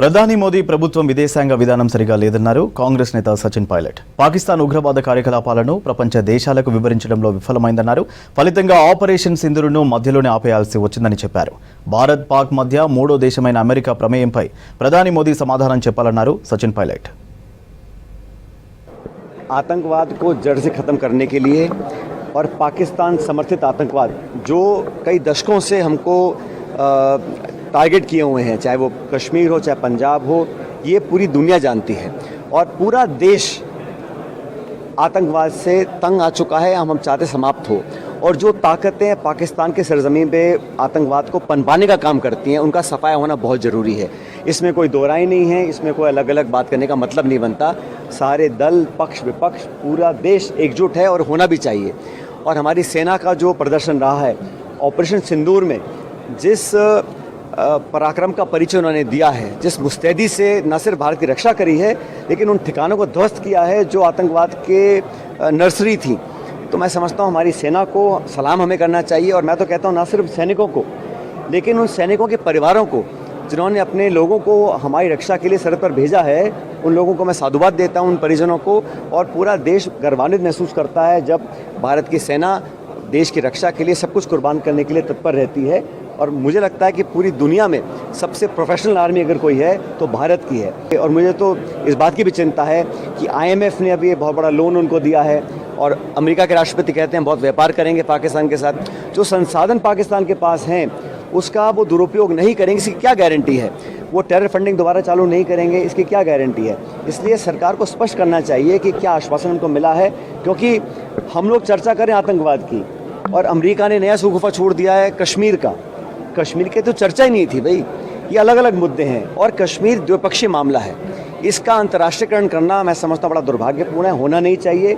ప్రధాని మోదీ ప్రభుత్వం విదేశాంగ విధానం సరిగా లేదన్నారు కాంగ్రెస్ నేత సచిన్ పైలట్. పాకిస్తాన్ ఉగ్రవాద కార్యకలాపాలను ప్రపంచ దేశాలకు వివరించడంలో విఫలమైందన్నారు. ఫలితంగా ఆపరేషన్ సింధూరును మధ్యలోనే ఆపేయాల్సి వచ్చిందని చెప్పారు. భారత్ పాక్ మధ్య మూడో దేశమైన అమెరికా ప్రమేయంపై ప్రధాని మోదీ సమాధానం చెప్పాలన్నారు సచిన్ పైలట్. आतंकवाद को जड़ से ख़त्म करने के लिए और पाकिस्तान समर्थित आतंकवाद जो कई दशकों से हमको टारगेट किए हुए हैं, चाहे वो कश्मीर हो चाहे पंजाब हो, ये पूरी दुनिया जानती है और पूरा देश आतंकवाद से तंग आ चुका है. हम चाहते समाप्त हो और जो ताकतें पाकिस्तान के सरजमीन पे आतंकवाद को पनपाने का काम करती हैं, उनका सफाया होना बहुत ज़रूरी है. इसमें कोई दो राय नहीं है, इसमें कोई अलग अलग बात करने का मतलब नहीं बनता. सारे दल, पक्ष विपक्ष, पूरा देश एकजुट है और होना भी चाहिए. और हमारी सेना का जो प्रदर्शन रहा है ऑपरेशन सिंदूर में, जिस पराक्रम का परिचय उन्होंने दिया है, जिस मुस्तैदी से न सिर्फ भारत की रक्षा करी है लेकिन उन ठिकानों को ध्वस्त किया है जो आतंकवाद के नर्सरी थी, तो मैं समझता हूँ हमारी सेना को सलाम हमें करना चाहिए. और मैं तो कहता हूँ न सिर्फ सैनिकों को लेकिन उन सैनिकों के परिवारों को जिन्होंने अपने लोगों को हमारी रक्षा के लिए सरहद पर भेजा है, उन लोगों को मैं साधुवाद देता हूँ, उन परिजनों को. और पूरा देश गर्वान्वित महसूस करता है जब भारत की सेना देश की रक्षा के लिए सब कुछ कुर्बान करने के लिए तत्पर रहती है. और मुझे लगता है कि पूरी दुनिया में सबसे प्रोफेशनल आर्मी अगर कोई है तो भारत की है. और मुझे तो इस बात की भी चिंता है कि IMF ने अभी बहुत बड़ा लोन उनको दिया है और अमेरिका के राष्ट्रपति कहते हैं बहुत व्यापार करेंगे पाकिस्तान के साथ. जो संसाधन पाकिस्तान के पास हैं उसका वो दुरुपयोग नहीं करेंगे, इसकी क्या गारंटी है? वो टेरर फंडिंग दोबारा चालू नहीं करेंगे, इसकी क्या गारंटी है? इसलिए सरकार को स्पष्ट करना चाहिए कि क्या आश्वासन उनको मिला है, क्योंकि हम लोग चर्चा करें आतंकवाद की और अमेरिका ने नया शगुफा छोड़ दिया है कश्मीर का. कश्मीर की तो चर्चा ही नहीं थी भाई. ये अलग अलग मुद्दे हैं और कश्मीर द्विपक्षीय मामला है. इसका अंतर्राष्ट्रीयकरण करना मैं समझता हूँ बड़ा दुर्भाग्यपूर्ण है, होना नहीं चाहिए.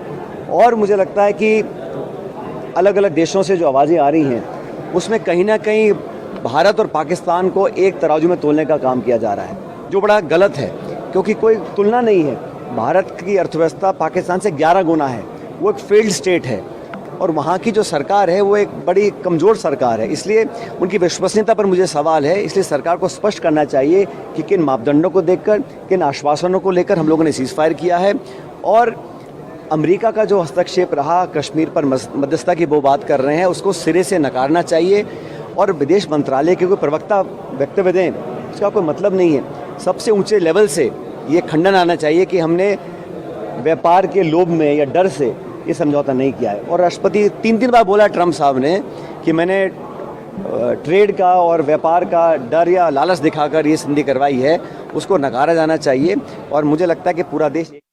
और मुझे लगता है कि अलग अलग देशों से जो आवाज़ें आ रही हैं उसमें कहीं ना कहीं भारत और पाकिस्तान को एक तराजू में तोलने का काम किया जा रहा है, जो बड़ा गलत है, क्योंकि कोई तुलना नहीं है. भारत की अर्थव्यवस्था पाकिस्तान से 11 गुना है. वो एक फेल्ड स्टेट है और वहाँ की जो सरकार है वो एक बड़ी कमज़ोर सरकार है. इसलिए उनकी विश्वसनीयता पर मुझे सवाल है. इसलिए सरकार को स्पष्ट करना चाहिए कि किन मापदंडों को देखकर, किन आश्वासनों को लेकर हम लोगों ने सीज़ फायर किया है. और अमेरिका का जो हस्तक्षेप रहा कश्मीर पर मध्यस्थता की वो बात कर रहे हैं, उसको सिरे से नकारना चाहिए. और विदेश मंत्रालय के कोई प्रवक्ता वक्तव्य दें, इसका कोई मतलब नहीं है. सबसे ऊंचे लेवल से ये खंडन आना चाहिए कि हमने व्यापार के लोभ में या डर से ये समझौता नहीं किया है. और राष्ट्रपति 3 बार बोला ट्रंप साहब ने कि मैंने ट्रेड का और व्यापार का डर या लालच दिखाकर ये संधि करवाई है, उसको नकारा जाना चाहिए. और मुझे लगता है कि पूरा देश